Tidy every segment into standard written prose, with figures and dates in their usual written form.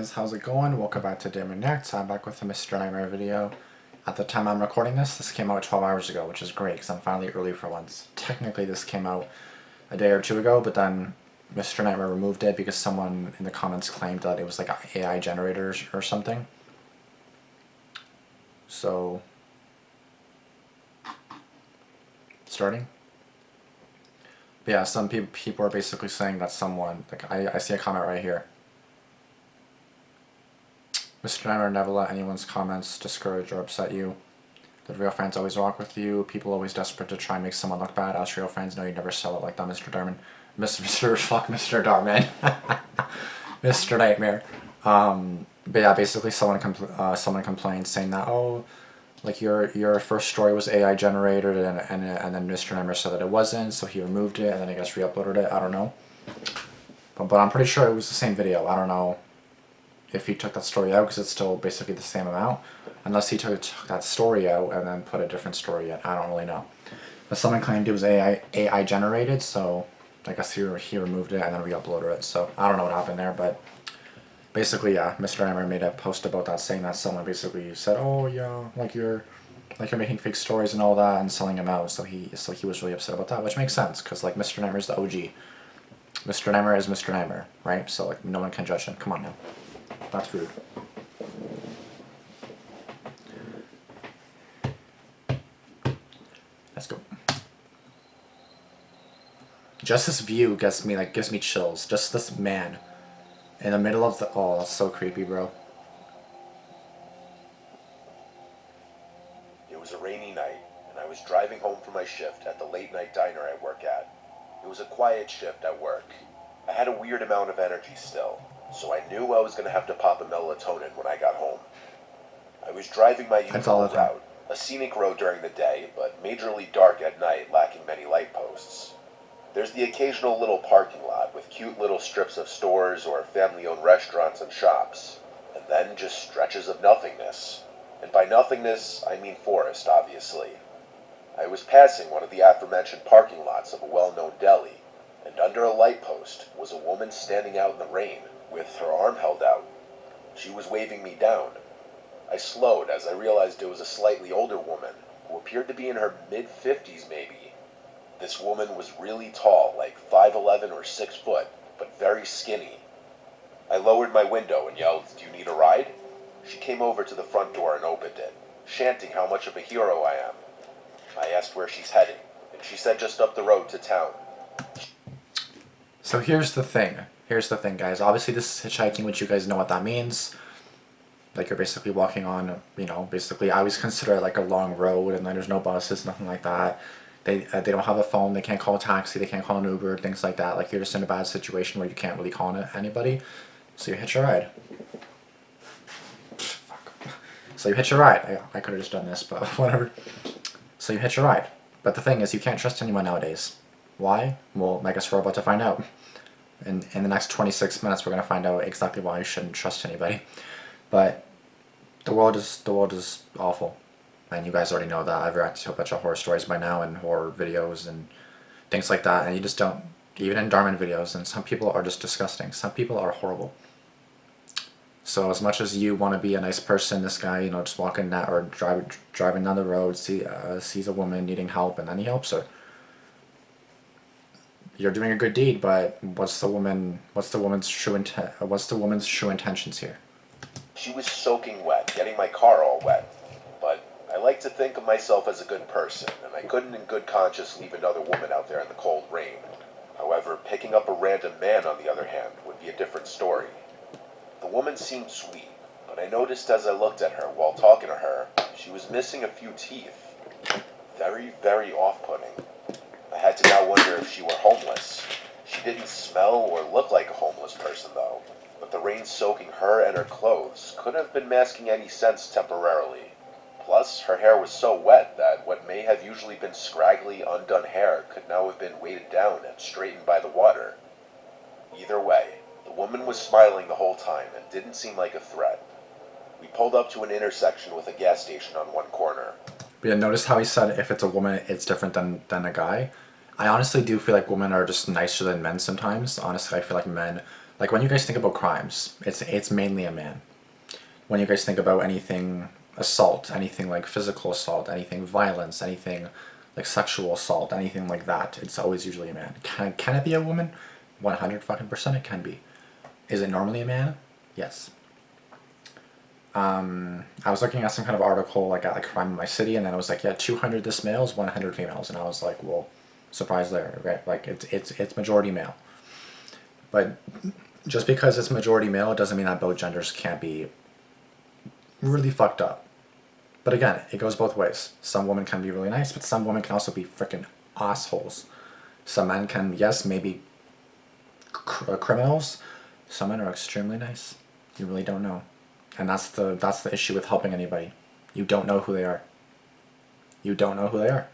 guys, how's it going? Welcome back to Damian. I'm back with a Mr. Nightmare video. At the time I'm recording this came out 12 hours ago, which is great because I'm finally early for once. Technically this came out a day or two ago, but then Mr. Nightmare removed it because someone in the comments claimed that it was like AI generators or something. So, starting? But yeah, some people are basically saying that someone, like I see a comment right here. Mr. Nightmare never let anyone's comments discourage or upset you. The real fans always rock with you. People always desperate to try and make someone look bad. Us real fans know you never sell it like that, Mr. Darman. Mr. Darman. Mr. Nightmare. But yeah, basically someone complained saying that, oh, like your first story was AI generated, and then Mr. Nightmare said that it wasn't, so he removed it and then I guess re-uploaded it. I don't know. But I'm pretty sure it was the same video. I don't know if he took that story out because it's still basically the same amount, unless he took that story out and then put a different story in. I don't really know. But someone claimed it was AI generated, so I guess he removed it and then re-uploaded it. So I don't know what happened there, but basically, yeah, Mr. Nightmare made a post about that, saying that someone basically said, oh yeah, like you're making fake stories and all that and selling them out. So he was really upset about that, which makes sense because like Mr. Nightmare is the OG. Mr. Nightmare is Mr. Nightmare, right? So like no one can judge him. Come on now. That's rude. Let's go. Just this view gives me chills. Just this man in the middle of the, oh, that's so creepy, bro. It was a rainy night, and I was driving home from my shift at the late night diner I work at. It was a quiet shift at work. I had a weird amount of energy still, so I knew I was going to have to pop a melatonin when I got home. I was driving my usual route, a scenic road during the day, but majorly dark at night, lacking many light posts. There's the occasional little parking lot with cute little strips of stores or family-owned restaurants and shops, and then just stretches of nothingness. And by nothingness, I mean forest, obviously. I was passing one of the aforementioned parking lots of a well-known deli, and under a light post was a woman standing out in the rain, with her arm held out. She was waving me down. I slowed as I realized it was a slightly older woman, who appeared to be in her mid-50s maybe. This woman was really tall, like 5'11" or 6 foot, but very skinny. I lowered my window and yelled, "Do you need a ride?" She came over to the front door and opened it, chanting how much of a hero I am. I asked where she's heading, and she said just up the road to town. So here's the thing, guys. Obviously this is hitchhiking, which you guys know what that means. Like you're basically walking on, you know, basically I always consider it like a long road, and then there's no buses, nothing like that. They don't have a phone, they can't call a taxi, they can't call an Uber, things like that. Like you're just in a bad situation where you can't really call anybody, so you hitch a ride. Fuck. So you hitch a ride. I could have just done this, but whatever. So you hitch a ride. But the thing is, you can't trust anyone nowadays. Why? Well, I guess we're about to find out. In the next 26 minutes, we're going to find out exactly why you shouldn't trust anybody. But the world is awful. And you guys already know that. I've reacted to a bunch of horror stories by now and horror videos and things like that. And you just don't, even in Darman videos, and some people are just disgusting. Some people are horrible. So as much as you want to be a nice person, this guy, you know, just walking that or driving down the road, sees a woman needing help, and then he helps her. You're doing a good deed, but what's the woman's true intentions here? She was soaking wet, getting my car all wet. But I like to think of myself as a good person, and I couldn't in good conscience leave another woman out there in the cold rain. However, picking up a random man, on the other hand, would be a different story. The woman seemed sweet, but I noticed as I looked at her while talking to her, she was missing a few teeth. Very, very off-putting. I had to now wonder if she were homeless. She didn't smell or look like a homeless person, though. But the rain soaking her and her clothes could have been masking any sense temporarily. Plus, her hair was so wet that what may have usually been scraggly, undone hair could now have been weighted down and straightened by the water. Either way, the woman was smiling the whole time and didn't seem like a threat. We pulled up to an intersection with a gas station on one corner. But yeah, notice how he said if it's a woman, it's different than a guy. I honestly do feel like women are just nicer than men sometimes. Honestly, I feel like men, Like when you guys think about crimes, it's mainly a man. When you guys think about anything assault, anything like physical assault, anything violence, anything like sexual assault, anything like that, it's always usually a man. Can it be a woman? 100 fucking percent it can be. Is it normally a man? Yes. I was looking at some kind of article like at like crime in my city, and then it was like, yeah, 200 this males, 100 females, and I was like, well, surprise there, right? Like it's majority male. But just because it's majority male doesn't mean that both genders can't be really fucked up. But again, it goes both ways. Some women can be really nice, but some women can also be freaking assholes. Some men can, yes, maybe criminals. Some men are extremely nice. You really don't know. And that's the issue with helping anybody. You don't know who they are. You don't know who they are.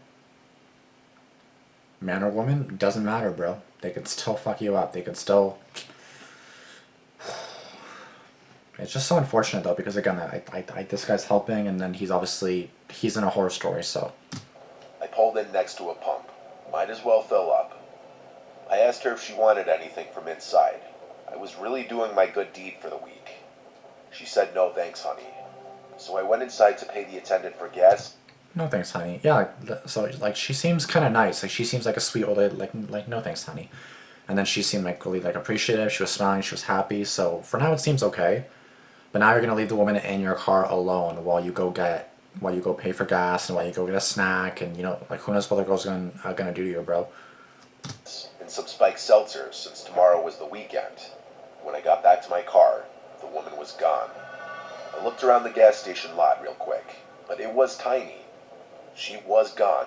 Man or woman, doesn't matter, bro. They could still fuck you up. They could still... It's just so unfortunate though, because again, this guy's helping, and then he's in a horror story, so. I pulled in next to a pump. Might as well fill up. I asked her if she wanted anything from inside. I was really doing my good deed for the week. She said no thanks, honey. So I went inside to pay the attendant for gas. No thanks, honey. Yeah, so like she seems kind of nice. Like she seems like a sweet old lady. Like no thanks, honey. And then she seemed like really like appreciative. She was smiling. She was happy. So for now, it seems okay. But now you're gonna leave the woman in your car alone while you go pay for gas and while you go get a snack, and you know, like who knows what the girl's gonna do to you, bro. And some spiked seltzers since tomorrow was the weekend. When I got back to my car, the woman was gone. I looked around the gas station lot real quick, but it was tiny. She was gone.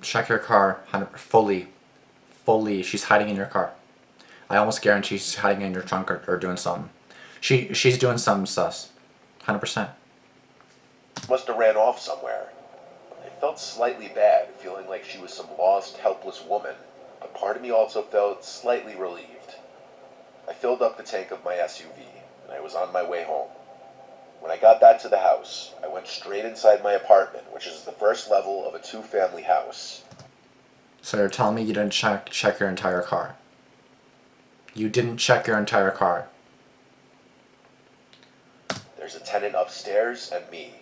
Check your car, fully. She's hiding in your car. I almost guarantee she's hiding in your trunk or doing something. She's doing something sus. 100%. Must have ran off somewhere. I felt slightly bad, feeling like she was some lost, helpless woman, but part of me also felt slightly relieved. I filled up the tank of my SUV, and I was on my way home. When I got back to the house, I went straight inside my apartment, which is the first level of a two-family house. So you're telling me you didn't check your entire car? You didn't check your entire car? There's a tenant upstairs and me.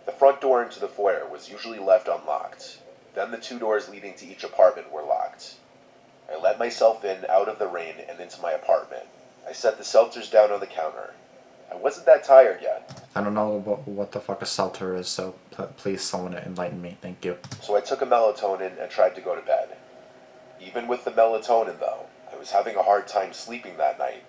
The front door into the foyer was usually left unlocked. Then the two doors leading to each apartment were locked. I let myself in out of the rain and into my apartment. I set the seltzers down on the counter. I wasn't that tired yet. I don't know what the fuck a seltzer is, so please someone enlighten me. Thank you. So I took a melatonin and tried to go to bed. Even with the melatonin though, I was having a hard time sleeping that night.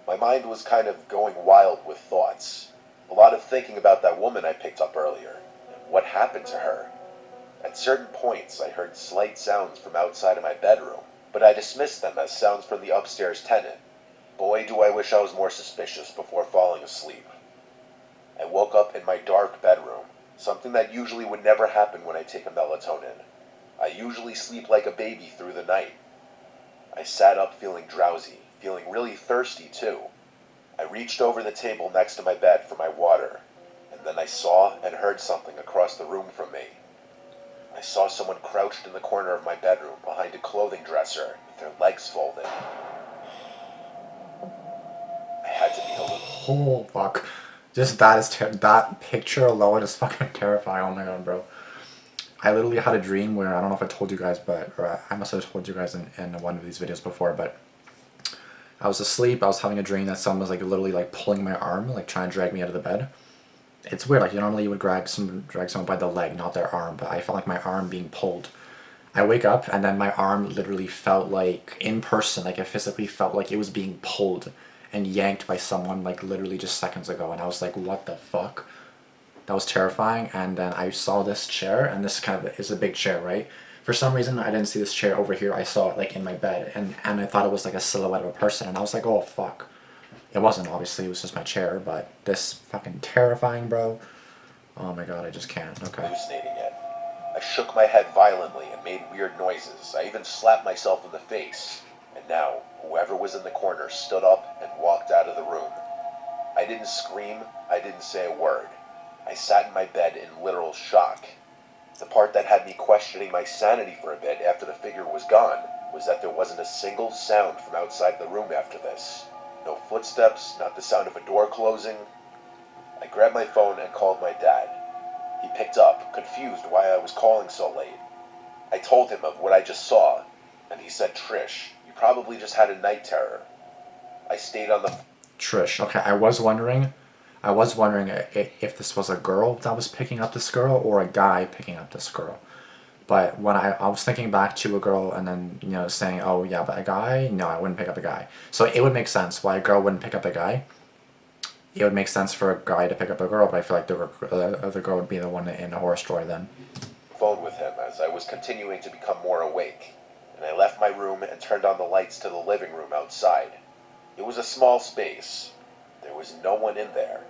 My mind was kind of going wild with thoughts. A lot of thinking about that woman I picked up earlier, and what happened to her. At certain points I heard slight sounds from outside of my bedroom, but I dismissed them as sounds from the upstairs tenant. Boy, do I wish I was more suspicious before falling asleep. I woke up in my dark bedroom, something that usually would never happen when I take a melatonin. I usually sleep like a baby through the night. I sat up feeling drowsy, feeling really thirsty too. I reached over the table next to my bed for my water, and then I saw and heard something across the room from me. I saw someone crouched in the corner of my bedroom behind a clothing dresser with their legs folded. I had to be a little... Oh fuck. Just that picture alone is fucking terrifying. Oh my god, bro. I literally had a dream where, I don't know if I told you guys, or I must have told you guys in one of these videos before, but I was asleep, I was having a dream that someone was like literally like pulling my arm, like trying to drag me out of the bed. It's weird, like normally you would drag someone by the leg, not their arm, but I felt like my arm being pulled. I wake up and then my arm literally felt like, in person, like it physically felt like it was being pulled and yanked by someone like literally just seconds ago, and I was like, what the fuck? That was terrifying. And then I saw this chair, and this kind of is a big chair, right? For some reason, I didn't see this chair over here. I saw it like in my bed, and I thought it was like a silhouette of a person, and I was like, oh fuck. It wasn't, obviously, it was just my chair, but this fucking terrifying, bro. Oh my god, I just can't. Okay. Hallucinating it. I shook my head violently and made weird noises. I even slapped myself in the face. And now, whoever was in the corner stood up and walked out of the room. I didn't scream, I didn't say a word. I sat in my bed in literal shock. The part that had me questioning my sanity for a bit after the figure was gone was that there wasn't a single sound from outside the room after this. No footsteps, not the sound of a door closing. I grabbed my phone and called my dad. He picked up, confused why I was calling so late. I told him of what I just saw, and he said, "Trish, you probably just had a night terror." I stayed on the... Trish. Okay, I was wondering if this was a girl that was picking up this girl or a guy picking up this girl. But when I was thinking back to a girl and then, saying, oh yeah, but a guy? No, I wouldn't pick up a guy. So it would make sense why a girl wouldn't pick up a guy. It would make sense for a guy to pick up a girl, but I feel like the girl would be the one in a horror story then. Phone with him as I was continuing to become more awake, and I left my room and turned on the lights to the living room outside. It was a small space. There was no one in there.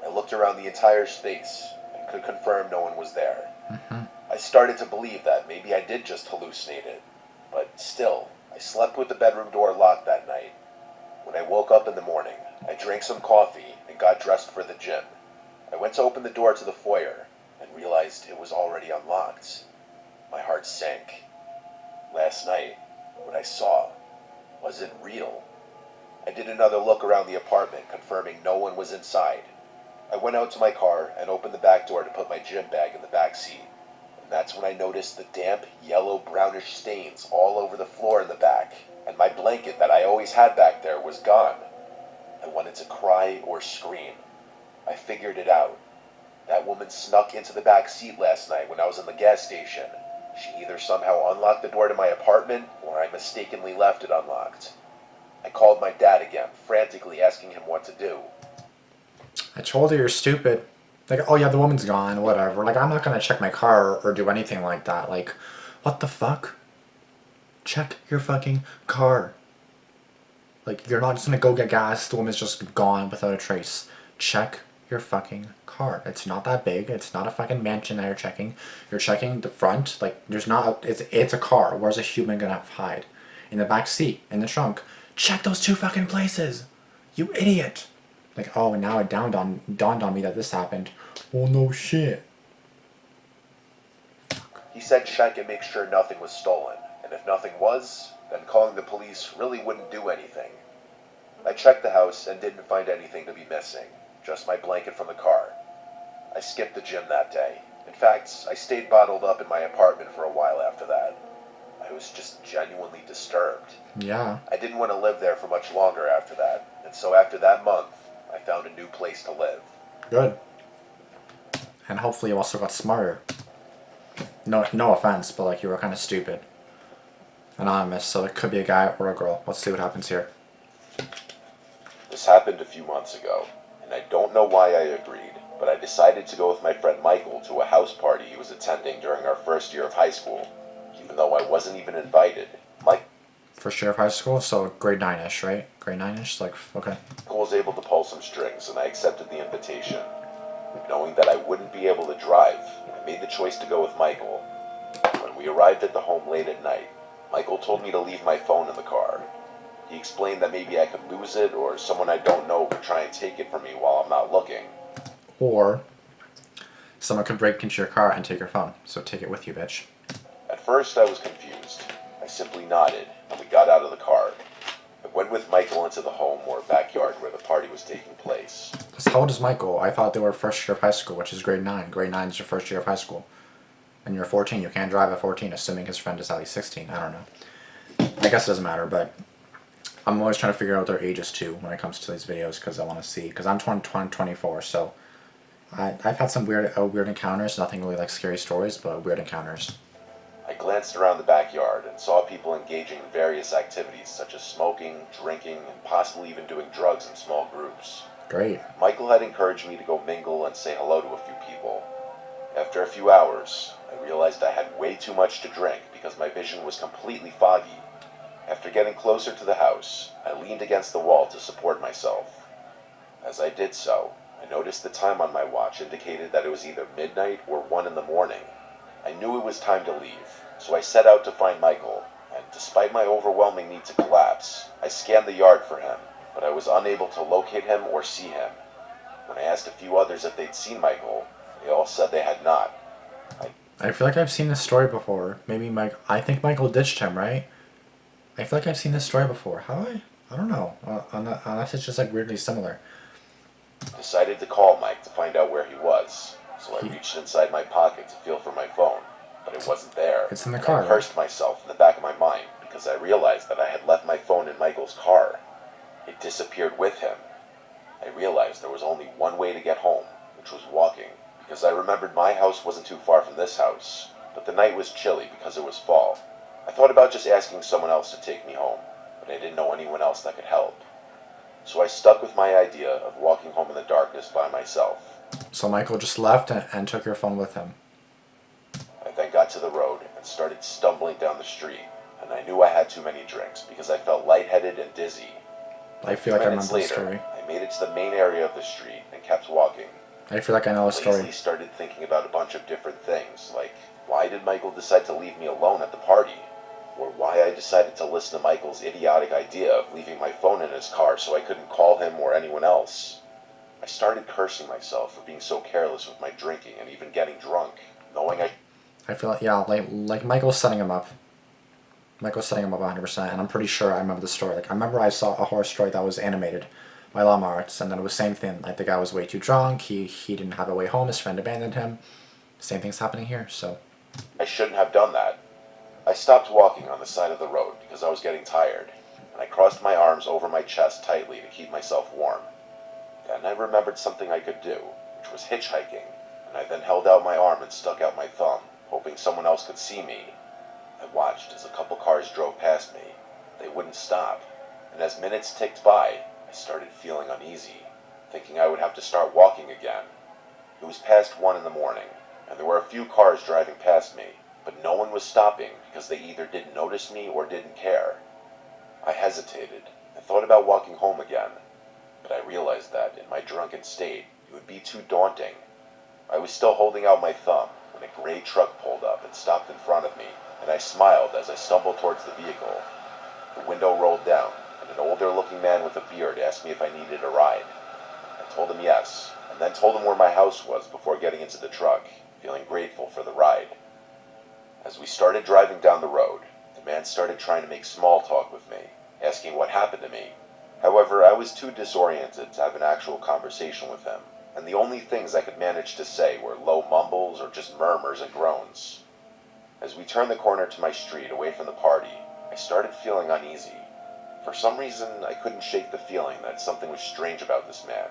I looked around the entire space and could confirm no one was there. I started to believe that maybe I did just hallucinate it, but still, I slept with the bedroom door locked that night. When I woke up in the morning, I drank some coffee and got dressed for the gym. I went to open the door to the foyer and realized it was already unlocked. My heart sank. Last night, what I saw wasn't real. I did another look around the apartment, confirming no one was inside. I went out to my car and opened the back door to put my gym bag in the back seat. And that's when I noticed the damp, yellow-brownish stains all over the floor in the back, and my blanket that I always had back there was gone. I wanted to cry or scream. I figured it out. That woman snuck into the back seat last night when I was in the gas station. She either somehow unlocked the door to my apartment, or I mistakenly left it unlocked. I called my dad again, frantically asking him what to do. I told her you're stupid. Like, oh yeah, the woman's gone, whatever. Like, I'm not gonna check my car or do anything like that. Like, what the fuck? Check your fucking car. Like, you're not just gonna go get gas, the woman's just gone without a trace. Check your fucking car. It's not that big. It's not a fucking mansion that you're checking. You're checking the front. Like, there's not, it's a car. Where's a human gonna hide? In the back seat, in the trunk. Check those two fucking places! You idiot! Like, oh, and now it dawned on me that this happened. Oh no shit. He said check and make sure nothing was stolen, and if nothing was, then calling the police really wouldn't do anything. I checked the house and didn't find anything to be missing, just my blanket from the car. I skipped the gym that day. In fact, I stayed bottled up in my apartment for a while after that. I was just genuinely disturbed. Yeah. I didn't want to live there for much longer after that, and so after that month, I found a new place to live. Good. And hopefully you also got smarter. No offense, but like you were kind of stupid. Anonymous, so it could be a guy or a girl. Let's see what happens here. This happened a few months ago, and I don't know why I agreed, but I decided to go with my friend Michael to a house party he was attending during our first year of high school. Even though I wasn't even invited, First year of high school, so grade 9-ish, right? Grade 9-ish, like, okay. Michael was able to pull some strings, and I accepted the invitation. Knowing that I wouldn't be able to drive, I made the choice to go with Michael. When we arrived at the home late at night, Michael told me to leave my phone in the car. He explained that maybe I could lose it, or someone I don't know could try and take it from me while I'm not looking. Or someone could break into your car and take your phone, so take it with you, bitch. At first, I was confused. I simply nodded, and we got out of the car. I went with Michael into the home or backyard where the party was taking place. So how old is Michael? I thought they were first year of high school, which is grade 9. Grade 9 is your first year of high school. And you're 14. You can't drive at 14, assuming his friend is at least 16. I don't know. I guess it doesn't matter, but I'm always trying to figure out their ages too when it comes to these videos because I want to see. Because I'm 24, so I've had some weird encounters. Nothing really like scary stories, but weird encounters. I glanced around the backyard and saw people engaging in various activities such as smoking, drinking, and possibly even doing drugs in small groups. Great. Michael had encouraged me to go mingle and say hello to a few people. After a few hours, I realized I had way too much to drink because my vision was completely foggy. After getting closer to the house, I leaned against the wall to support myself. As I did so, I noticed the time on my watch indicated that it was either midnight or 1 in the morning. I knew it was time to leave, so I set out to find Michael, and despite my overwhelming need to collapse, I scanned the yard for him, but I was unable to locate him or see him. When I asked a few others if they'd seen Michael, they all said they had not. I feel like I've seen this story before. Maybe Mike. I think Michael ditched him, right? I feel like I've seen this story before. How do I? I don't know. Unless it's just like weirdly similar. Decided to call Mike to find out where he was, so I He. reached inside my pocket to feel for my phone, but it wasn't there, It's in the and I car, right? cursed myself in the back of my mind because I realized that I had left my phone in Michael's car. It disappeared with him. I realized there was only one way to get home, which was walking, because I remembered my house wasn't too far from this house, but the night was chilly because it was fall. I thought about just asking someone else to take me home, but I didn't know anyone else that could help. So I stuck with my idea of walking home in the darkness by myself. So Michael just left and took your phone with him. I then got to the road and started stumbling down the street, and I knew I had too many drinks because I felt lightheaded and dizzy. I A feel few like I minutes remember the later, story. I made it to the main area of the street and kept walking. I feel like I know the story. Lazily started thinking about a bunch of different things, like why did Michael decide to leave me alone at the party? Or why I decided to listen to Michael's idiotic idea of leaving my phone in his car so I couldn't call him or anyone else. I started cursing myself for being so careless with my drinking and even getting drunk, knowing I feel like yeah, like Michael's setting him up. Michael's setting him up 100%, and I'm pretty sure I remember the story. Like I remember I saw a horror story that was animated by Llama Arts, and then it was same thing. Like the guy was way too drunk. He didn't have a way home. His friend abandoned him. Same thing's happening here. So I shouldn't have done that. I stopped walking on the side of the road because I was getting tired, and I crossed my arms over my chest tightly to keep myself warm. Then I remembered something I could do, which was hitchhiking, and I then held out my arm and stuck out my thumb, hoping someone else could see me. I watched as a couple cars drove past me. They wouldn't stop, and as minutes ticked by, I started feeling uneasy, thinking I would have to start walking again. It was past 1 in the morning, and there were a few cars driving past me, but no one was stopping because they either didn't notice me or didn't care. I hesitated and thought about walking home again, but I realized that in my drunken state, it would be too daunting. I was still holding out my thumb when a gray truck pulled up and stopped in front of me, and I smiled as I stumbled towards the vehicle. The window rolled down, and an older-looking man with a beard asked me if I needed a ride. I told him yes, and then told him where my house was before getting into the truck, feeling grateful for the ride. As we started driving down the road, the man started trying to make small talk with me, asking what happened to me. However, I was too disoriented to have an actual conversation with him, and the only things I could manage to say were low mumbles or just murmurs and groans. As we turned the corner to my street away from the party, I started feeling uneasy. For some reason, I couldn't shake the feeling that something was strange about this man.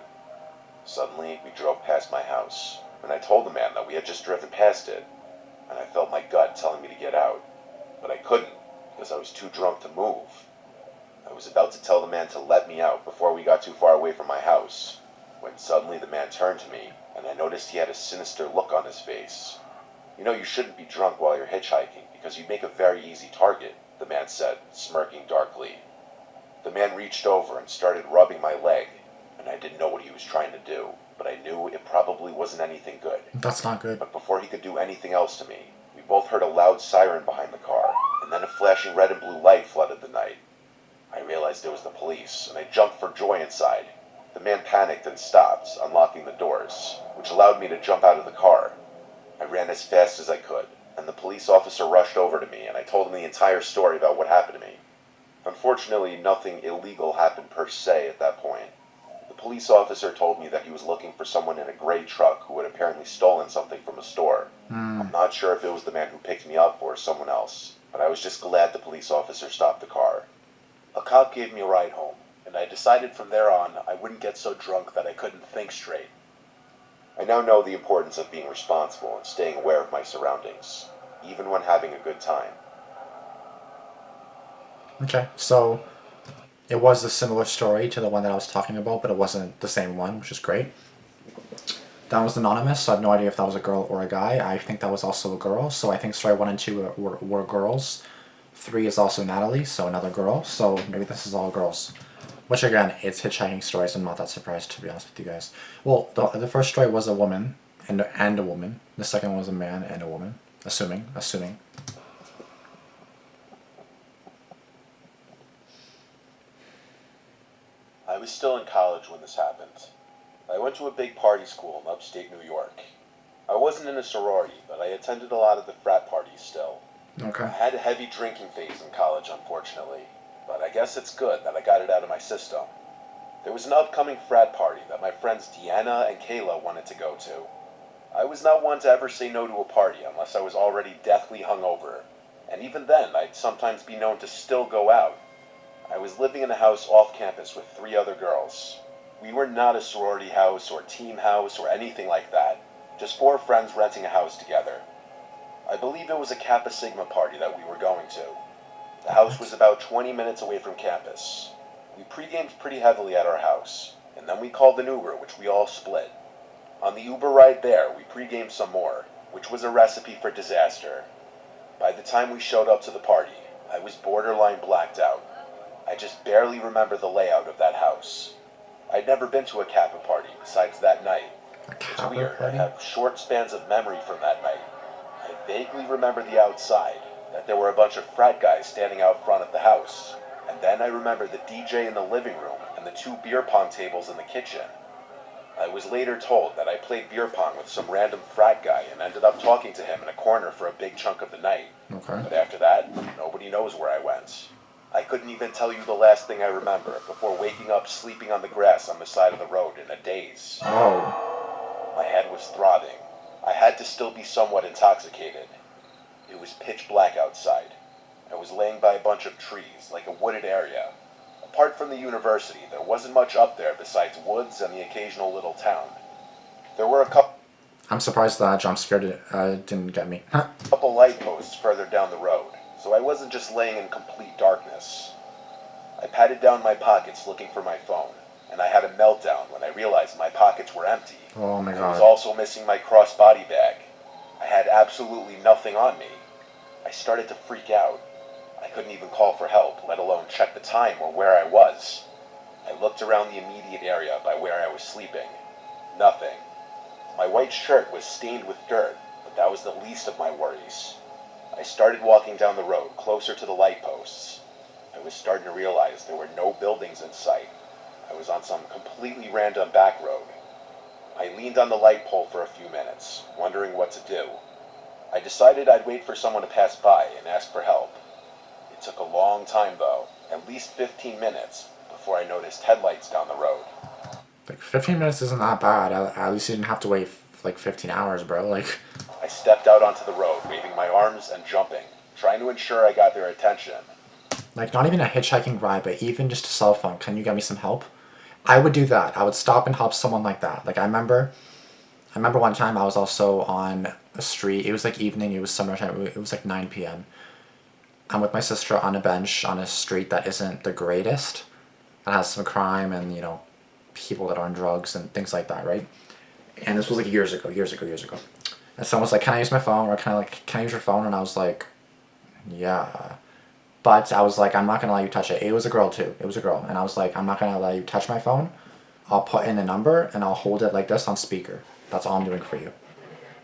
Suddenly, we drove past my house, and I told the man that we had just driven past it, and I felt my gut telling me to get out. But I couldn't, because I was too drunk to move. I was about to tell the man to let me out before we got too far away from my house, when suddenly the man turned to me, and I noticed he had a sinister look on his face. You know you shouldn't be drunk while you're hitchhiking, because you'd make a very easy target, the man said, smirking darkly. The man reached over and started rubbing my leg, and I didn't know what he was trying to do, but I knew it probably wasn't anything good. that's not good. But before he could do anything else to me, we both heard a loud siren behind the car, and then a flashing red and blue light flooded the night. I realized it was the police, and I jumped for joy inside. The man panicked and stopped, unlocking the doors, which allowed me to jump out of the car. I ran as fast as I could, and the police officer rushed over to me, and I told him the entire story about what happened to me. Unfortunately, nothing illegal happened per se at that point. The police officer told me that he was looking for someone in a gray truck who had apparently stolen something from a store. I'm not sure if it was the man who picked me up or someone else, but I was just glad the police officer stopped the car. A cop gave me a ride home, and I decided from there on I wouldn't get so drunk that I couldn't think straight. I now know the importance of being responsible and staying aware of my surroundings, even when having a good time. Okay, so it was a similar story to the one that I was talking about, but it wasn't the same one, which is great. That was anonymous, so I have no idea if that was a girl or a guy. I think that was also a girl, so I think story 1 and 2 were girls. 3 is also Natalie, so another girl, so maybe this is all girls. Which again, it's hitchhiking stories, I'm not that surprised to be honest with you guys. Well, the first story was a woman, and a woman. The second one was a man and a woman. Assuming. I was still in college when this happened. I went to a big party school in upstate New York. I wasn't in a sorority, but I attended a lot of the frat parties still. I Okay. had a heavy drinking phase in college, unfortunately, but I guess it's good that I got it out of my system. There was an upcoming frat party that my friends Deanna and Kayla wanted to go to. I was not one to ever say no to a party unless I was already deathly hungover, and even then I'd sometimes be known to still go out. I was living in a house off campus with 3 other girls. We were not a sorority house or team house or anything like that, just 4 friends renting a house together. I believe it was a Kappa Sigma party that we were going to. The house was about 20 minutes away from campus. We pre-gamed pretty heavily at our house, and then we called an Uber, which we all split. On the Uber ride there, we pre-gamed some more, which was a recipe for disaster. By the time we showed up to the party, I was borderline blacked out. I just barely remember the layout of that house. I'd never been to a Kappa party besides that night. A It's Kappa weird, I party? have short spans of memory from that night. I vaguely remember the outside, that there were a bunch of frat guys standing out front of the house. And then I remember the DJ in the living room and the 2 beer pong tables in the kitchen. I was later told that I played beer pong with some random frat guy and ended up talking to him in a corner for a big chunk of the night. Okay. But after that, nobody knows where I went. I couldn't even tell you the last thing I remember before waking up sleeping on the grass on the side of the road in a daze. Oh. My head was throbbing. I had to still be somewhat intoxicated. It was pitch black outside. I was laying by a bunch of trees, like a wooded area. Apart from the university, there wasn't much up there besides woods and the occasional little town. There were a I'm surprised that jump scare didn't get me. couple light posts further down the road, so I wasn't just laying in complete darkness. I patted down my pockets looking for my phone, and I had a meltdown when I realized my pockets were empty. Oh my I was god. also missing my crossbody bag. I had absolutely nothing on me. I started to freak out. I couldn't even call for help, let alone check the time or where I was. I looked around the immediate area by where I was sleeping. Nothing. My white shirt was stained with dirt, but that was the least of my worries. I started walking down the road, closer to the light posts. I was starting to realize there were no buildings in sight. I was on some completely random back road. I leaned on the light pole for a few minutes, wondering what to do. I decided I'd wait for someone to pass by and ask for help. It took a long time though, at least 15 minutes, before I noticed headlights down the road. Like 15 minutes isn't that bad. At least you didn't have to wait like 15 hours, bro. Like, I stepped out onto the road, waving my arms and jumping, trying to ensure I got their attention. not even a hitchhiking ride, but even just a cell phone. Can you get me some help? I would do that. I would stop and help someone like that. Like I remember one time I was also on a street. It was like evening. It was summertime. It was like 9 p.m. I'm with my sister on a bench on a street that isn't the greatest. It has some crime and people that are on drugs and things like that, right? And this was like years ago. And someone was like, "Can I use my phone?" Or "Can I use your phone?" And I was like, "Yeah." But I was like, "I'm not gonna let you touch it." It was a girl too. It was a girl, and I was like, "I'm not gonna let you touch my phone. I'll put in the number and I'll hold it like this on speaker. That's all I'm doing for you."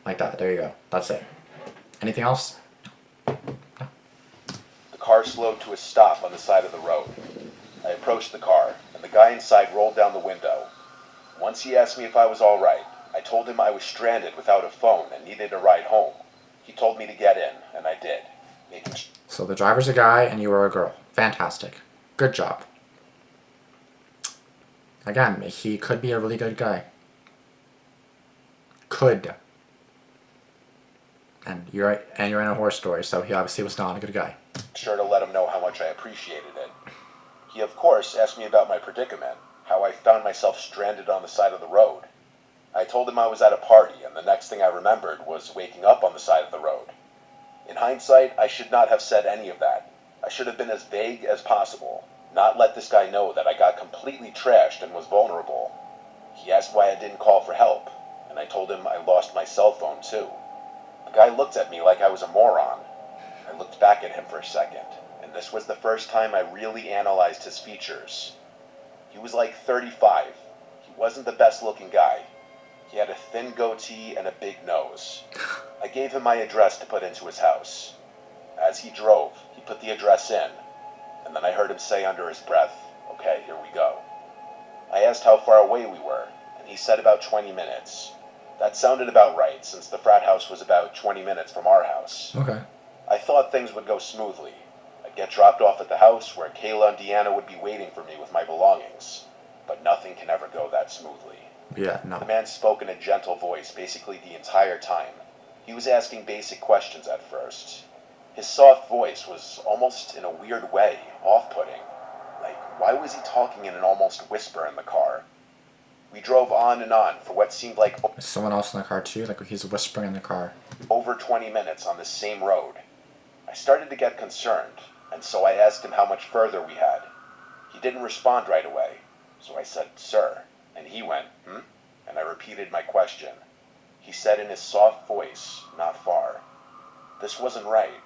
Like that. There you go. That's it. Anything else? The car slowed to a stop on the side of the road. I approached the car, and the guy inside rolled down the window. Once he asked me if I was alright, I told him I was stranded without a phone and needed a ride home. He told me to get in, and I did. So the driver's a guy and you were a girl. Fantastic. Good job. Again, he could be a really good guy. Could. And you're in a horror story, so he obviously was not a good guy. Sure to let him know how much I appreciated it. He, of course, asked me about my predicament, how I found myself stranded on the side of the road. I told him I was at a party, and the next thing I remembered was waking up on the side of the road. In hindsight, I should not have said any of that. I should have been as vague as possible, not let this guy know that I got completely trashed and was vulnerable. He asked why I didn't call for help, and I told him I lost my cell phone too. The guy looked at me like I was a moron. I looked back at him for a second, and this was the first time I really analyzed his features. He was like 35. He wasn't the best looking guy. He had a thin goatee and a big nose. I gave him my address to put into his house. As he drove, he put the address in, and then I heard him say under his breath, "Okay, here we go." I asked how far away we were, and he said about 20 minutes. That sounded about right, since the frat house was about 20 minutes from our house. Okay. I thought things would go smoothly. I'd get dropped off at the house where Kayla and Deanna would be waiting for me with my belongings. But nothing can ever go that smoothly. Yeah, The no. man spoke in a gentle voice basically the entire time. He was asking basic questions at first. His soft voice was almost in a weird way off-putting. Like, why was he talking in an almost whisper in the car? We drove on and on for what seemed like Is someone else in the car too? Like he's whispering in the car. over 20 minutes on this same road. I started to get concerned, and so I asked him how much further we had. He didn't respond right away, so I said, "Sir," and he went, "Hmm?" And I repeated my question. He said in his soft voice, "Not far." This wasn't right.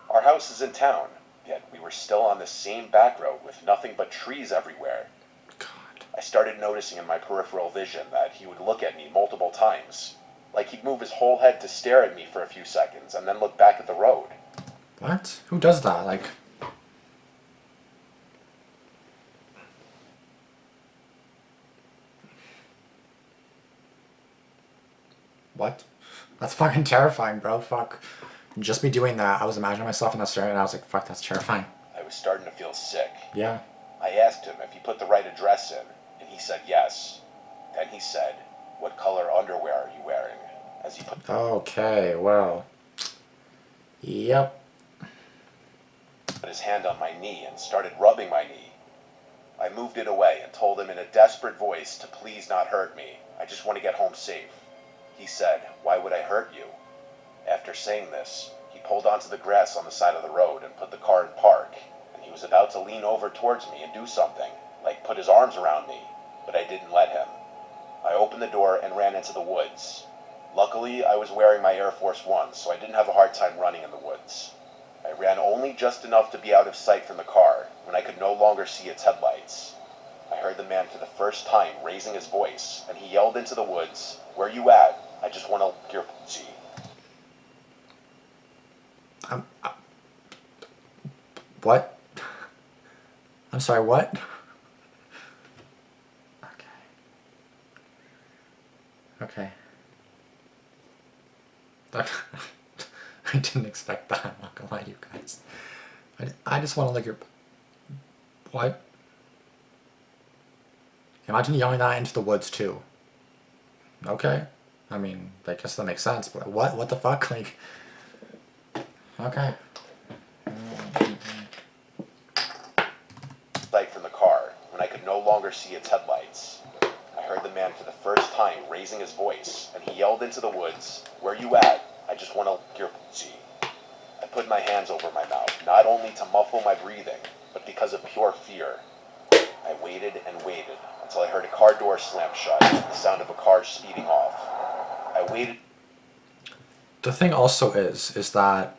Our house is in town, yet we were still on the same back road with nothing but trees everywhere. God. I started noticing in my peripheral vision that he would look at me multiple times, like he'd move his whole head to stare at me for a few seconds and then look back at the road. What? Who does that? Like... What? That's fucking terrifying, bro. Fuck. Just me doing that, I was imagining myself in that stair and I was like, fuck, that's terrifying. I was starting to feel sick. Yeah. I asked him if he put the right address in, and he said yes. Then he said, "What color underwear are you wearing?" As he put Okay, well. Yep. his hand on my knee and started rubbing my knee. I moved it away and told him in a desperate voice to please not hurt me. I just want to get home safe. He said, "Why would I hurt you?" After saying this, he pulled onto the grass on the side of the road and put the car in park, and he was about to lean over towards me and do something, like put his arms around me, but I didn't let him. I opened the door and ran into the woods. Luckily, I was wearing my Air Force Ones, so I didn't have a hard time running in the woods. I ran only just enough to be out of sight from the car when I could no longer see its headlights. I heard the man for the first time raising his voice, and he yelled into the woods, "Where you at? I just want to lick your pussy." What? I'm sorry, what? Okay. Okay. I didn't expect that, I'm not gonna lie to you guys. I just want to lick your... What? Imagine yelling that into the woods too. Okay. I mean, I guess that makes sense, but what? What the fuck? Like... Okay. Sight from the car when I could no longer see its headlights. I heard the man for the first time raising his voice, and he yelled into the woods, "Where you at? I just want to lick your pussy." I put my hands over my mouth, not only to muffle my breathing, but because of pure fear. I waited and waited until I heard a car door slam shut and the sound of a car speeding off. I waited. The thing also is that,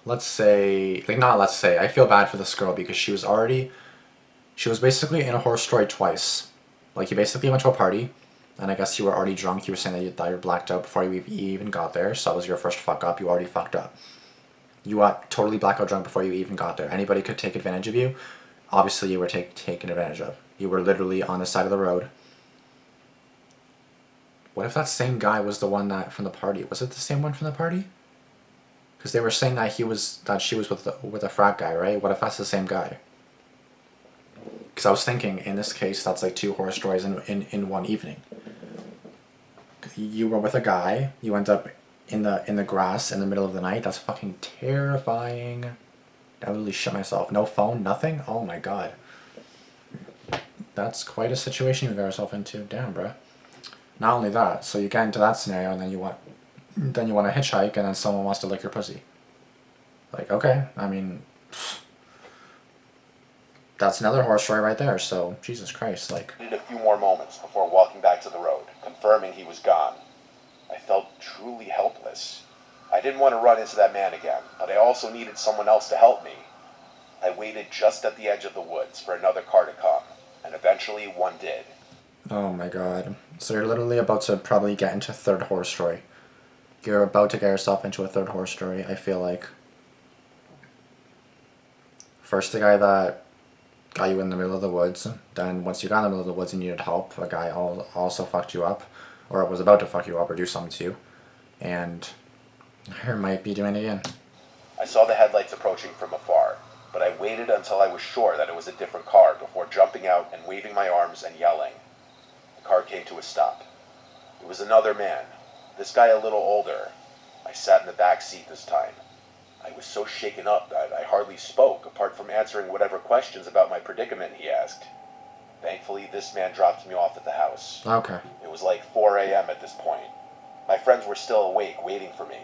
let's say, like not let's say, I feel bad for this girl because she was basically in a horror story twice. Like you basically went to a party, and I guess you were already drunk. You were saying that you thought you were blacked out before you even got there, so that was your first fuck up. You already fucked up. You got totally blackout drunk before you even got there. Anybody could take advantage of you. Obviously, you were taken advantage of. You were literally on the side of the road. What if that same guy was the one that from the party? Was it the same one from the party? Because they were saying that she was with a frat guy, right? What if that's the same guy? Because I was thinking, in this case, that's like two horror stories in one evening. You were with a guy. You end up in the grass in the middle of the night. That's fucking terrifying. I literally shit myself. No phone, nothing. Oh my god. That's quite a situation you got yourself into. Damn, bruh. Not only that, so you get into that scenario, and then you want to hitchhike, and then someone wants to lick your pussy. Like, okay, I mean, that's another horror story right there. So Jesus Christ, like. I waited a few more moments before walking back to the road, confirming he was gone. I felt truly helpless. I didn't want to run into that man again, but I also needed someone else to help me. I waited just at the edge of the woods for another car to come, and eventually one did. Oh my god. So you're literally about to probably get into a third horror story. You're about to get yourself into a third horror story, I feel like. First the guy that got you in the middle of the woods, then once you got in the middle of the woods and needed help, a guy also fucked you up. or was about to fuck you up or do something to you, and her might be doing it again. I saw the headlights approaching from afar, but I waited until I was sure that it was a different car before jumping out and waving my arms and yelling. The car came to a stop. It was another man, this guy a little older. I sat in the back seat this time. I was so shaken up that I hardly spoke, apart from answering whatever questions about my predicament he asked. Thankfully, this man dropped me off at the house. Okay. It was like 4 a.m. at this point. My friends were still awake, waiting for me.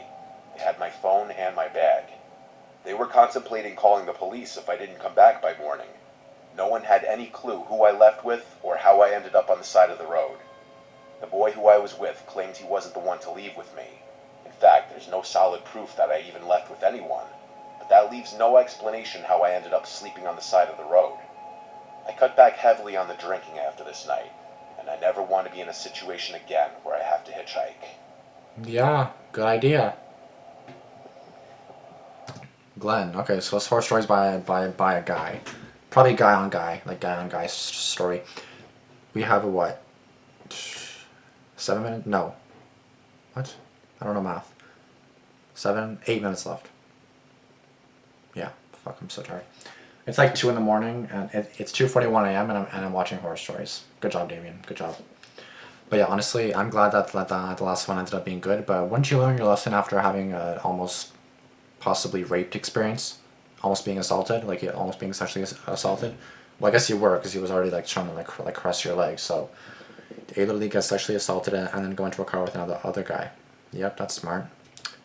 They had my phone and my bag. They were contemplating calling the police if I didn't come back by morning. No one had any clue who I left with or how I ended up on the side of the road. The boy who I was with claimed he wasn't the one to leave with me. In fact, there's no solid proof that I even left with anyone, but that leaves no explanation how I ended up sleeping on the side of the road. I cut back heavily on the drinking after this night, and I never want to be in a situation again where I have to hitchhike. Yeah, good idea. Glenn. Okay, so it's horror stories by a guy. Probably guy on guy story. We have a what? 7 minutes? No. What? I don't know math. 8 minutes left. Yeah, fuck, I'm so tired. It's like 2 in the morning, and it's 2:41 a.m. and I'm watching horror stories. Good job, Damian. Good job. But yeah, honestly, I'm glad that the last one ended up being good. But wouldn't you learn your lesson after having a almost possibly raped experience, almost being assaulted, like almost being sexually assaulted? Well, I guess you were, because he was already like trying to like caress your leg. So you literally get sexually assaulted and then go into a car with another other guy. Yep, that's smart.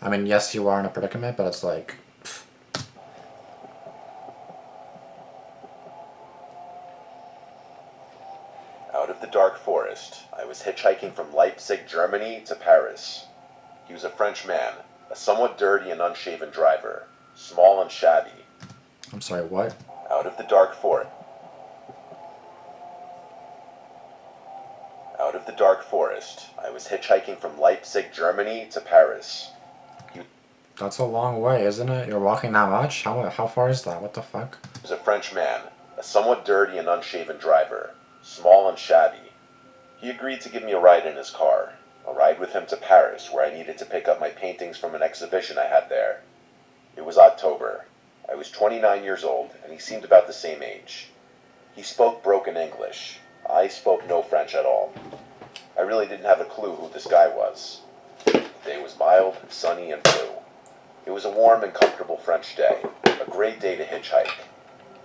I mean, yes, you are in a predicament, but it's like. Out of the dark forest, I was hitchhiking from Leipzig, Germany to Paris. He was a French man, a somewhat dirty and unshaven driver, small and shabby. I'm sorry, what? Out of the dark forest. Out of the dark forest, I was hitchhiking from Leipzig, Germany to Paris. That's a long way, isn't it? You're walking that much? How far is that? What the fuck? He was a French man, a somewhat dirty and unshaven driver, small and shabby. He agreed to give me a ride in his car, a ride with him to Paris, where I needed to pick up my paintings from an exhibition I had there. It was October. I was 29 years old, and he seemed about the same age. He spoke broken English. I spoke no French at all. I really didn't have a clue who this guy was. The day was mild, sunny, and blue. It was a warm and comfortable French day, a great day to hitchhike.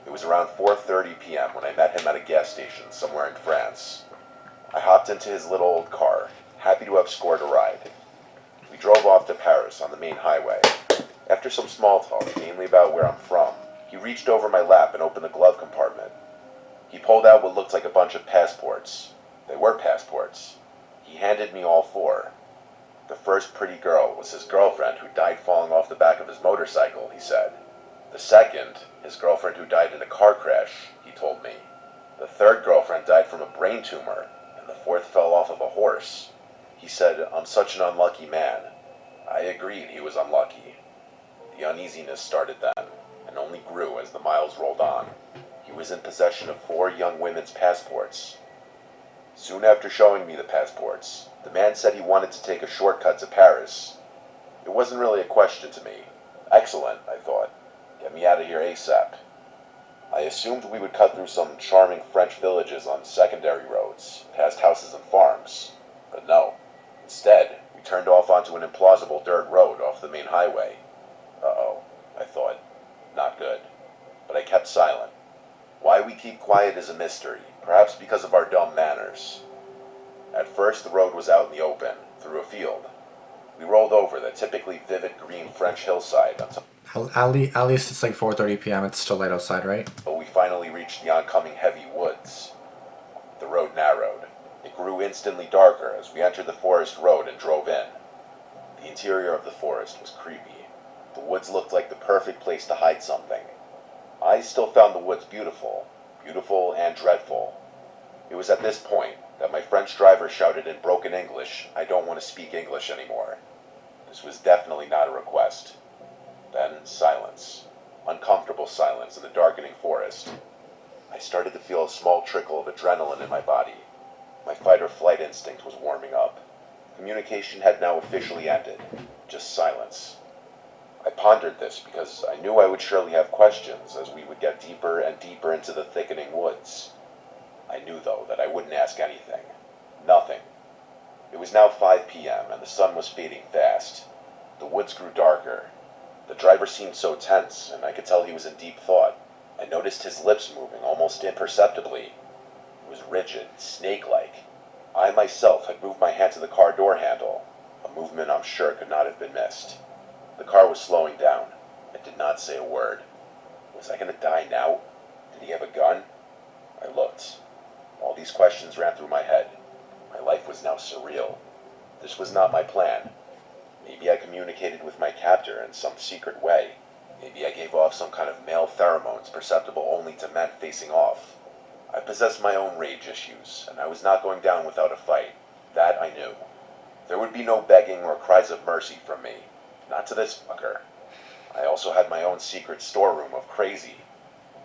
It was around 4:30 p.m. when I met him at a gas station somewhere in France. I hopped into his little old car, happy to have scored a ride. We drove off to Paris on the main highway. After some small talk, mainly about where I'm from, he reached over my lap and opened the glove compartment. He pulled out what looked like a bunch of passports. They were passports. He handed me all 4. The first pretty girl was his girlfriend who died falling off the back of his motorcycle, he said. The second, his girlfriend who died in a car crash, he told me. The third girlfriend died from a brain tumor, and the fourth fell off of a horse. He said, I'm such an unlucky man. I agreed he was unlucky. The uneasiness started then, and only grew as the miles rolled on. He was in possession of 4 young women's passports. Soon after showing me the passports, the man said he wanted to take a shortcut to Paris. It wasn't really a question to me. Excellent, I thought. Get me out of here ASAP. I assumed we would cut through some charming French villages on secondary roads, past houses and farms. But no. Instead, we turned off onto an implausible dirt road off the main highway. Uh-oh, I thought. Not good. But I kept silent. Why we keep quiet is a mystery, perhaps because of our dumb manners. At first, the road was out in the open, through a field. We rolled over the typically vivid green French hillside until At least it's like 4:30 p.m. It's still light outside, right? we finally reached the oncoming heavy woods. The road narrowed. It grew instantly darker as we entered the forest road and drove in. The interior of the forest was creepy. The woods looked like the perfect place to hide something. I still found the woods beautiful and dreadful. It was at this point that my French driver shouted in broken English, I don't want to speak English anymore. This was definitely not a request. Then silence. Uncomfortable silence in the darkening forest. I started to feel a small trickle of adrenaline in my body. My fight or flight instinct was warming up. Communication had now officially ended. Just silence. I pondered this because I knew I would surely have questions as we would get deeper and deeper into the thickening woods. I knew, though, that I wouldn't ask anything. Nothing. It was now 5 p.m. and the sun was fading fast. The woods grew darker. The driver seemed so tense, and I could tell he was in deep thought. I noticed his lips moving almost imperceptibly. It was rigid, snake-like. I myself had moved my hand to the car door handle, a movement I'm sure could not have been missed. The car was slowing down. I did not say a word. Was I going to die now? Did he have a gun? I looked. All these questions ran through my head. My life was now surreal. This was not my plan. Maybe I communicated with my captor in some secret way. Maybe I gave off some kind of male pheromones perceptible only to men facing off. I possessed my own rage issues, and I was not going down without a fight. That I knew. There would be no begging or cries of mercy from me. Not to this fucker. I also had my own secret storeroom of crazy.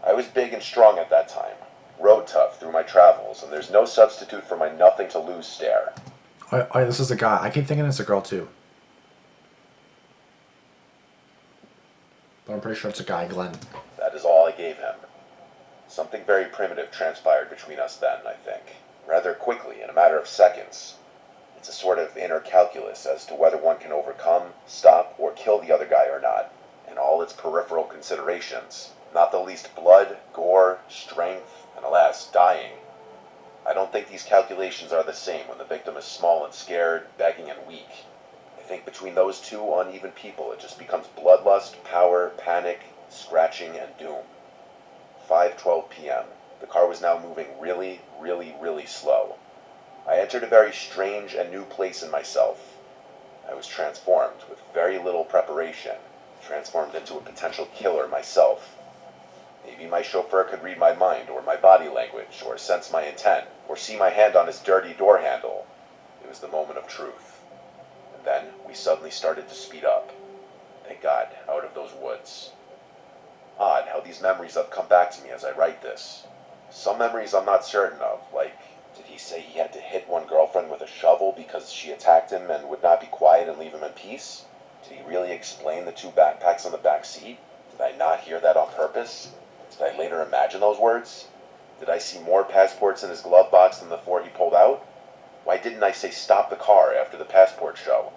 I was big and strong at that time. Road tough through my travels, and there's no substitute for my nothing to lose stare. Oh, this is a guy. I keep thinking it's a girl too. But I'm pretty sure it's a guy, Glenn. That is all I gave him. Something very primitive transpired between us then, I think. Rather quickly, in a matter of seconds. It's a sort of inner calculus as to whether one can overcome, stop, or kill the other guy or not, and all its peripheral considerations, not the least blood, gore, strength, and alas, dying. I don't think these calculations are the same when the victim is small and scared, begging and weak. I think between those two uneven people it just becomes bloodlust, power, panic, scratching, and doom. 5:12 p.m. The car was now moving really, really, really slow. I entered a very strange and new place in myself. I was transformed with very little preparation, transformed into a potential killer myself. Maybe my chauffeur could read my mind, or my body language, or sense my intent, or see my hand on his dirty door handle. It was the moment of truth. And then we suddenly started to speed up. Thank God, out of those woods. Odd how these memories have come back to me as I write this. Some memories I'm not certain of, like, did he say he had to hit one girlfriend with a shovel because she attacked him and would not be quiet and leave him in peace? Did he really explain the 2 backpacks on the back seat? Did I not hear that on purpose? Did I later imagine those words? Did I see more passports in his glove box than the 4 he pulled out? Why didn't I say stop the car after the passport show?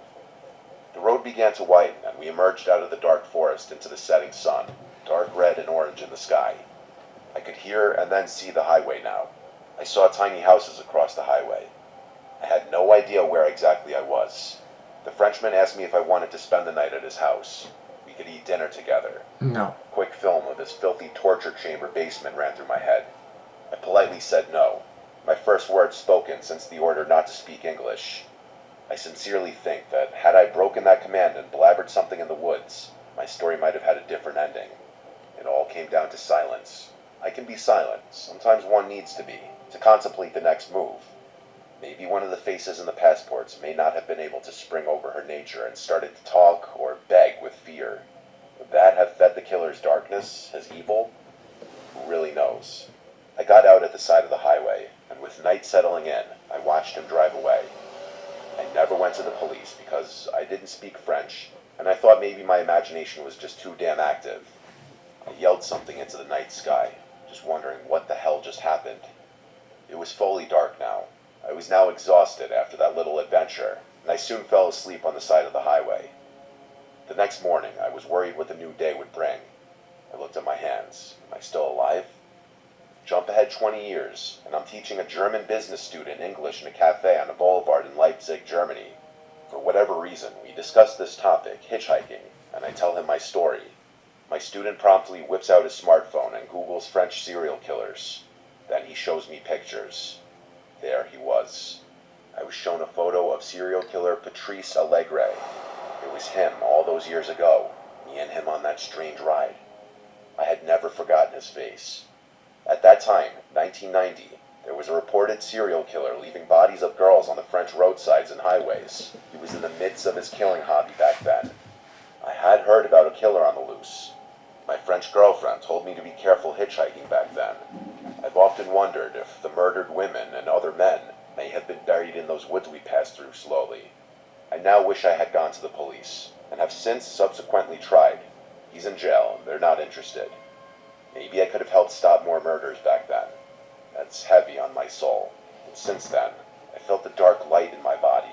The road began to widen, and we emerged out of the dark forest into the setting sun, dark red and orange in the sky. I could hear and then see the highway now. I saw tiny houses across the highway. I had no idea where exactly I was. The Frenchman asked me if I wanted to spend the night at his house. We could eat dinner together. No. A quick film of his filthy torture chamber basement ran through my head. I politely said no, my first words spoken since the order not to speak English. I sincerely think that had I broken that command and blabbered something in the woods, my story might have had a different ending. It all came down to silence. I can be silent. Sometimes one needs to be, to contemplate the next move. Maybe one of the faces in the passports may not have been able to spring over her nature and started to talk or beg with fear. Would that have fed the killer's darkness, his evil? Who really knows? I got out at the side of the highway, and with night settling in, I watched him drive away. I never went to the police because I didn't speak French, and I thought maybe my imagination was just too damn active. I yelled something into the night sky, just wondering what the hell just happened. It was fully dark now. I was now exhausted after that little adventure, and I soon fell asleep on the side of the highway. The next morning, I was worried what the new day would bring. I looked at my hands. Am I still alive? Jump ahead 20 years, and I'm teaching a German business student English in a cafe on a boulevard in Leipzig, Germany. For whatever reason, we discuss this topic, hitchhiking, and I tell him my story. My student promptly whips out his smartphone and Googles French serial killers. Then he shows me pictures. There he was. I was shown a photo of serial killer Patrice Allegre. It was him all those years ago, me and him on that strange ride. I had never forgotten his face. At that time, 1990, there was a reported serial killer leaving bodies of girls on the French roadsides and highways. He was in the midst of his killing hobby back then. I had heard about a killer on the loose. My French girlfriend told me to be careful hitchhiking back then. I've often wondered if the murdered women and other men may have been buried in those woods we passed through slowly. I now wish I had gone to the police, and have since subsequently tried. He's in jail, they're not interested. Maybe I could have helped stop more murders back then. That's heavy on my soul. And since then, I felt the dark light in my body.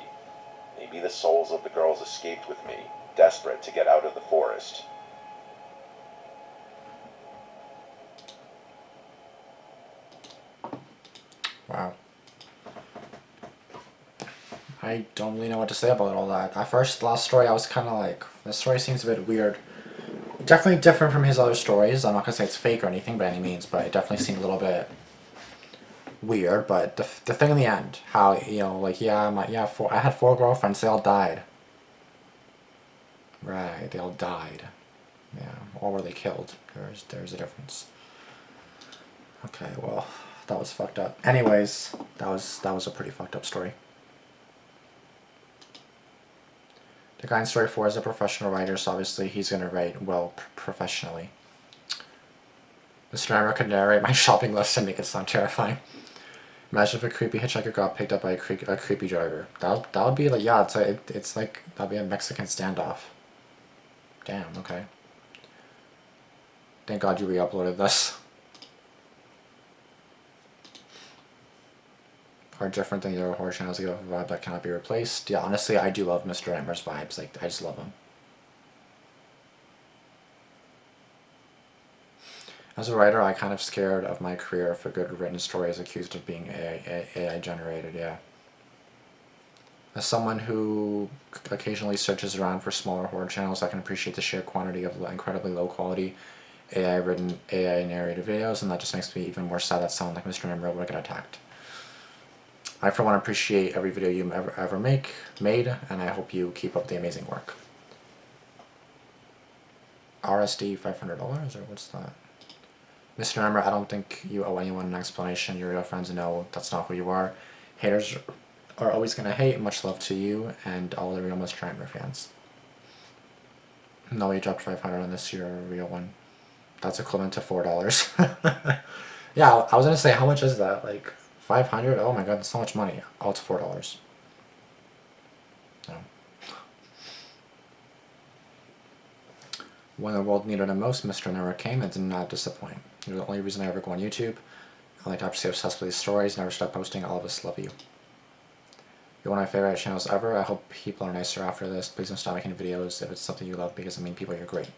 Maybe the souls of the girls escaped with me, desperate to get out of the forest. Wow. I don't really know what to say about all that. At first, last story, I was kind of like, this story seems a bit weird. Definitely different from his other stories. I'm not gonna say it's fake or anything by any means, but it definitely seemed a little bit weird. But the thing in the end, how, you know, like, I had 4 girlfriends, they all died. Right, they all died. Yeah, or were they killed? There's a difference. Okay, well, that was fucked up. Anyways, that was a pretty fucked up story. The guy in story 4 is a professional writer, so obviously he's gonna write well professionally. Mr. Hammer could narrate my shopping list and make it sound terrifying. Imagine if a creepy hitchhiker got picked up by a creepy driver. That would be like, yeah, it's like, that'd be a Mexican standoff. Damn, okay. Thank God you re-uploaded this. Are different than the other horror channels, give off a vibe that cannot be replaced. Yeah, honestly, I do love Mr. Hammer's vibes. Like, I just love him. As a writer, I'm kind of scared of my career if a good written story is accused of being AI generated, yeah. As someone who occasionally searches around for smaller horror channels, I can appreciate the sheer quantity of incredibly low quality AI-written, AI-narrated videos, and that just makes me even more sad that someone like Mr. Hammer would get attacked. I for one appreciate every video you ever made, and I hope you keep up the amazing work. RSD $500, or what's that? Mr. Hammer, I don't think you owe anyone an explanation. Your real friends know that's not who you are. Haters are always going to hate. Much love to you and all the real Mr. Hammer fans. No, you dropped 500 on this, you're a real one. That's equivalent to $4. Yeah, I was going to say, how much is that? Like, 500? Oh my god, that's so much money. Oh, it's $4. No. When the world needed him most, Mr. Never came and did not disappoint. You're the only reason I ever go on YouTube. I like to stay obsessed with these stories, never stop posting. All of us love you. You're one of my favorite channels ever. I hope people are nicer after this. Please don't stop making videos if it's something you love, because I mean, people, you're great.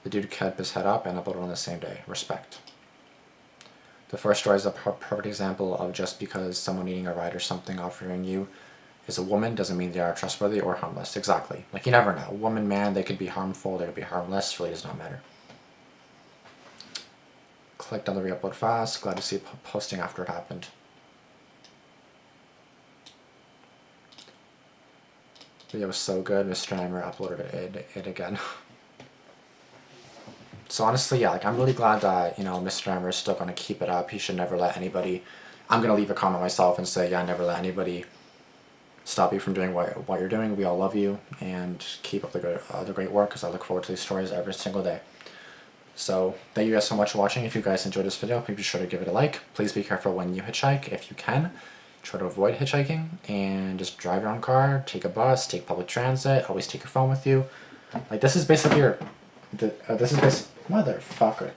The dude kept his head up and uploaded on the same day. Respect. The first story is a perfect example of just because someone needing a ride or something offering you is a woman doesn't mean they are trustworthy or harmless. Exactly. Like, you never know. Woman, man, they could be harmful, they could be harmless. Really does not matter. Clicked on the re-upload fast. Glad to see posting after it happened. Video was so good. Mr. Hammer uploaded it again. So honestly, yeah, like, I'm really glad that, you know, Mr. Hammer is still going to keep it up. He should never let anybody... I'm going to leave a comment myself and say, yeah, never let anybody stop you from doing what you're doing. We all love you, and keep up the great work, because I look forward to these stories every single day. So, thank you guys so much for watching. If you guys enjoyed this video, please be sure to give it a like. Please be careful when you hitchhike, if you can. Try to avoid hitchhiking, and just drive your own car, take a bus, take public transit, always take your phone with you. Like, this is basically your... this is basically... Motherfucker.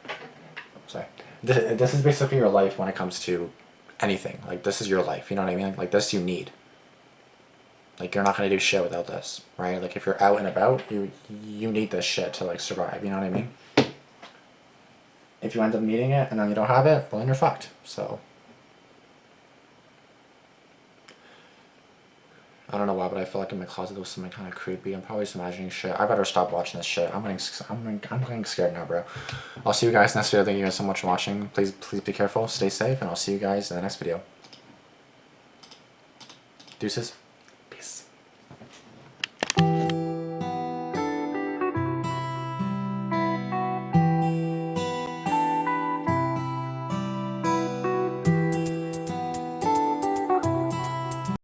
Sorry. This is basically your life when it comes to anything. Like, this is your life, you know what I mean? Like, this you need. Like, you're not gonna do shit without this, right? Like, if you're out and about, you need this shit to, like, survive, you know what I mean? If you end up needing it and then you don't have it, well, then you're fucked. So, I don't know why, but I feel like in my closet there was something kind of creepy. I'm probably just imagining shit. I better stop watching this shit. I'm getting scared now, bro. I'll see you guys next video. Thank you guys so much for watching. Please be careful, stay safe, and I'll see you guys in the next video. Deuces.